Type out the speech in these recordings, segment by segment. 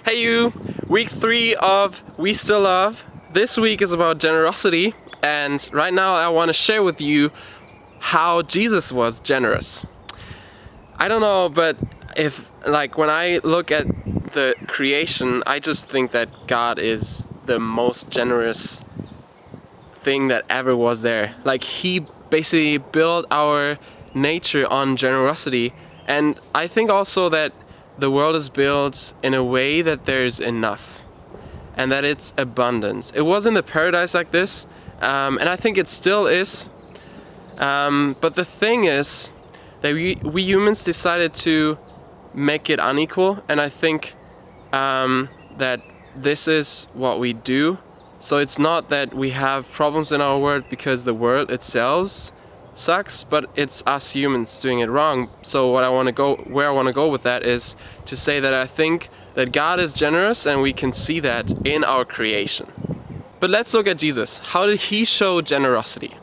Hey you! Week 3 of We Still Love. This week is about generosity, and right now I want to share with you how Jesus was generous. I don't know, but when I look at the creation, I just think that God is the most generous thing that ever was there. He basically built our nature on generosity, and I think also that the world is built in a way that there's enough and that it's abundance. It was in the paradise like this, and I think it still is. But the thing is that we humans decided to make it unequal, and I think that this is what we do. So it's not that we have problems in our world because the world itself sucks, but it's us humans doing it wrong. So where I want to go with that is to say that I think that God is generous, and we can see that in our creation. But let's look at Jesus. How did he show generosity?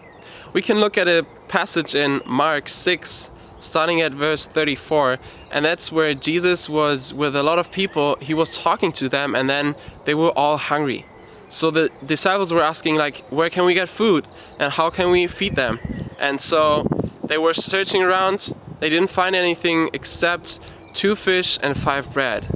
We can look at a passage in Mark 6, starting at verse 34, and that's where Jesus was with a lot of people. He was talking to them, and then they were all hungry. So the disciples were asking, where can we get food and how can we feed them? And so they were searching around. They didn't find anything except 2 fish and 5 bread.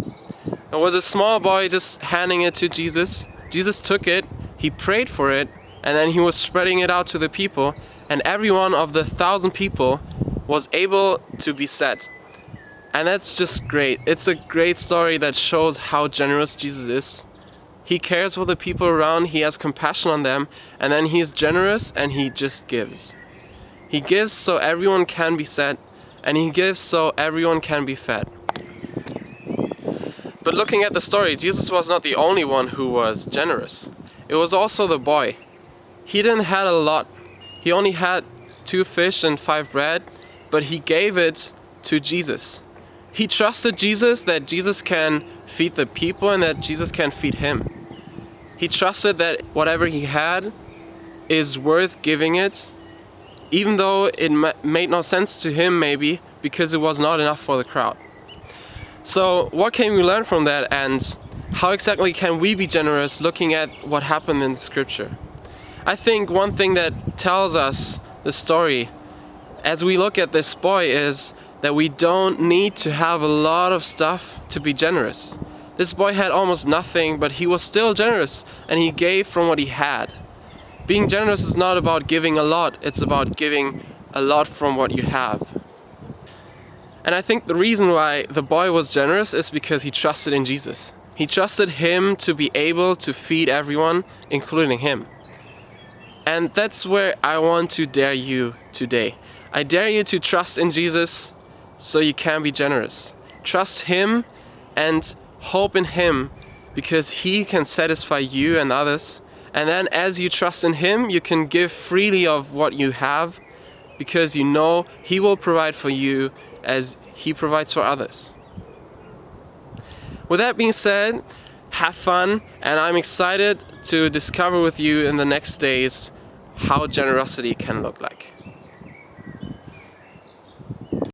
There was a small boy just handing it to Jesus. Jesus took it, he prayed for it, and then he was spreading it out to the people, and every one of the 1,000 people was able to be fed. And that's just great. It's a great story that shows how generous Jesus is. He cares for the people around, he has compassion on them, and then he is generous and he just gives. He gives so everyone can be fed, and he gives so everyone can be fed. But looking at the story, Jesus was not the only one who was generous. It was also the boy. He didn't have a lot. He only had 2 fish and 5 bread, but he gave it to Jesus. He trusted Jesus, that Jesus can feed the people and that Jesus can feed him. He trusted that whatever he had is worth giving it, even though it made no sense to him maybe, because it was not enough for the crowd. So what can we learn from that, and how exactly can we be generous looking at what happened in Scripture? I think one thing that tells us the story as we look at this boy is that we don't need to have a lot of stuff to be generous. This boy had almost nothing, but he was still generous, and he gave from what he had. Being generous is not about giving a lot, it's about giving a lot from what you have. And I think the reason why the boy was generous is because he trusted in Jesus. He trusted him to be able to feed everyone, including him. And that's where I want to dare you today. I dare you to trust in Jesus so you can be generous. Trust him and hope in him, because he can satisfy you and others. And then as you trust in him, you can give freely of what you have, because you know he will provide for you as he provides for others. With that being said, have fun, and I'm excited to discover with you in the next days how generosity can look like.